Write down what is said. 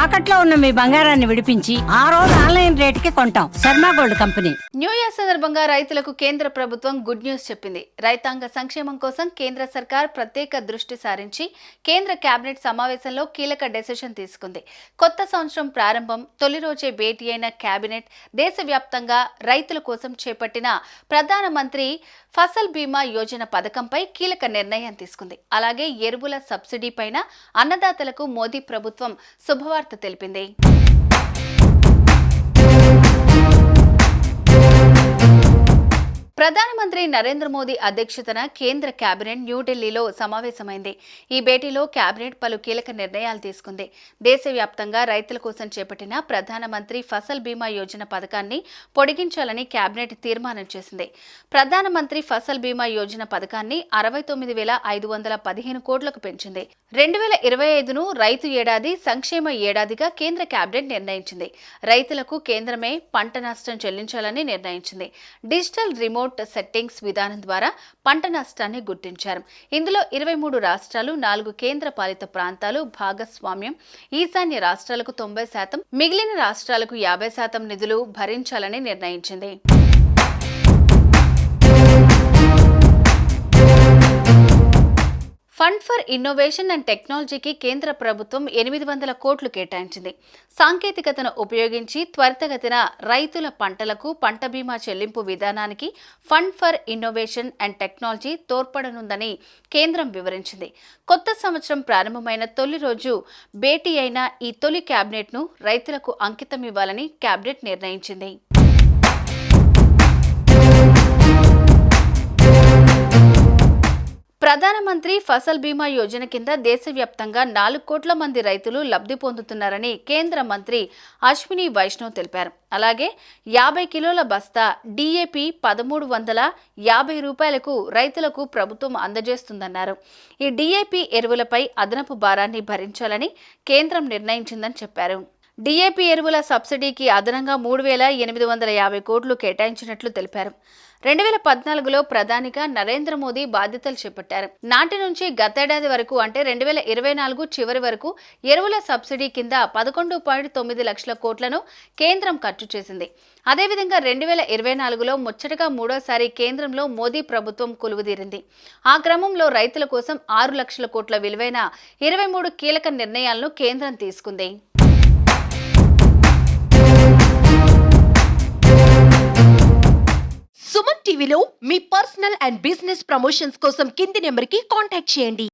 తాకట్లో ఉన్న మీ బంగారాన్ని విడిపించి ఆ రోజు ఆన్లైన్ రేటుకి కొంటాం. Sharma gold company. New year సందర్భంగా రైతులకు కేంద్ర ప్రభుత్వం గుడ్ న్యూస్ చెప్పింది. రైతాంగ సంక్షేమం కోసం కేంద్ర సర్కార్ ప్రత్యేక దృష్టి సారించి కేంద్ర కేబినెట్ సమావేశంలో కీలక డెసిషన్ తీసుకుంది. కొత్త సంవత్సరం ప్రారంభం తొలి రోజే భేటీ అయిన కేబినెట్ దేశవ్యాప్తంగా రైతుల కోసం చేపట్టిన ప్రధానమంత్రి ఫసల్ బీమా యోజన పథకంపై కీలక నిర్ణయం తీసుకుంది. అలాగే ఎరువుల సబ్సిడీ పైన అన్నదాతలకు మోదీ ప్రభుత్వం శుభవార్త తెలిపింది. ప్రధానమంత్రి నరేంద్ర మోదీ అధ్యక్షతన కేంద్ర కేబినెట్ న్యూఢిల్లీలో సమావేశమైంది. ఈ భేటీలో కేబినెట్ పలు కీలక నిర్ణయాలు తీసుకుంది. దేశవ్యాప్తంగా రైతుల కోసం చేపట్టిన ప్రధానమంత్రి ఫసల్ బీమా యోజన పథకాన్ని పొడిగించాలని కేబినెట్ తీర్మానం చేసింది. ప్రధానమంత్రి ఫసల్ బీమా యోజన పథకాన్ని 69,515 కోట్లకు పెంచింది. 2025ను రైతు ఏడాది సంక్షేమ ఏడాదిగా కేంద్ర కేబినెట్ నిర్ణయించింది. రైతులకు కేంద్రమే పంట నష్టం చెల్లించాలని నిర్ణయించింది. డిజిటల్ రిమోట్ సెట్టింగ్స్ విధానం ద్వారా పంట నష్టాన్ని గుర్తించారు. ఇందులో 23 రాష్ట్రాలు, 4 కేంద్ర పాలిత ప్రాంతాలు భాగస్వామ్యం. ఈశాన్య రాష్ట్రాలకు 90%, మిగిలిన రాష్ట్రాలకు 50% నిధులు భరించాలని నిర్ణయించింది. ఫండ్ ఫర్ ఇన్నోవేషన్ అండ్ టెక్నాలజీకి కేంద్ర ప్రభుత్వం 800 కోట్లు కేటాయించింది. సాంకేతికతను ఉపయోగించి త్వరితగతిన రైతుల పంటలకు పంట బీమా చెల్లింపు విధానానికి fund for innovation and technology తోడ్పడనుందని కేంద్రం వివరించింది. కొత్త సంవత్సరం ప్రారంభమైన తొలి రోజు భేటీ అయిన ఈ తొలి కేబినెట్ను రైతులకు అంకితం ఇవ్వాలని కేబినెట్ నిర్ణయించింది. ప్రధానమంత్రి ఫసల్ బీమా యోజన కింద దేశవ్యాప్తంగా 4 కోట్ల మంది రైతులు లబ్ధి పొందుతున్నారని కేంద్ర మంత్రి అశ్విని వైష్ణవ్ తెలిపారు. అలాగే 50 కిలోల బస్తా DAP 1,350 రూపాయలకు రైతులకు ప్రభుత్వం అందజేస్తుందన్నారు. ఈ DAP ఎరువులపై అదనపు భారాన్ని భరించాలని కేంద్రం నిర్ణయించిందని చెప్పారు. DAP ఎరువుల సబ్సిడీకి అదనంగా 3,850 కోట్లు కేటాయించినట్లు తెలిపారు. 2014లో ప్రధానిగా నరేంద్ర మోదీ బాధ్యతలు చేపట్టారు. నాటి నుంచి గతేడాది వరకు అంటే 2024 చివరి వరకు ఎరువుల సబ్సిడీ కింద 11.9 లక్షల కోట్లను కేంద్రం ఖర్చు చేసింది. అదేవిధంగా 2024లో ముచ్చటగా మూడోసారి కేంద్రంలో మోదీ ప్రభుత్వం కొలువుదీరింది. ఆ క్రమంలో రైతుల కోసం 6 లక్షల కోట్ల విలువైన 23 కీలక నిర్ణయాలను కేంద్రం తీసుకుంది. సుమన్ టీవీలో మీ పర్సనల్ అండ్ బిజినెస్ ప్రమోషన్స్ కోసం కింది నెంబర్కి కాంటాక్ట్ చేయండి.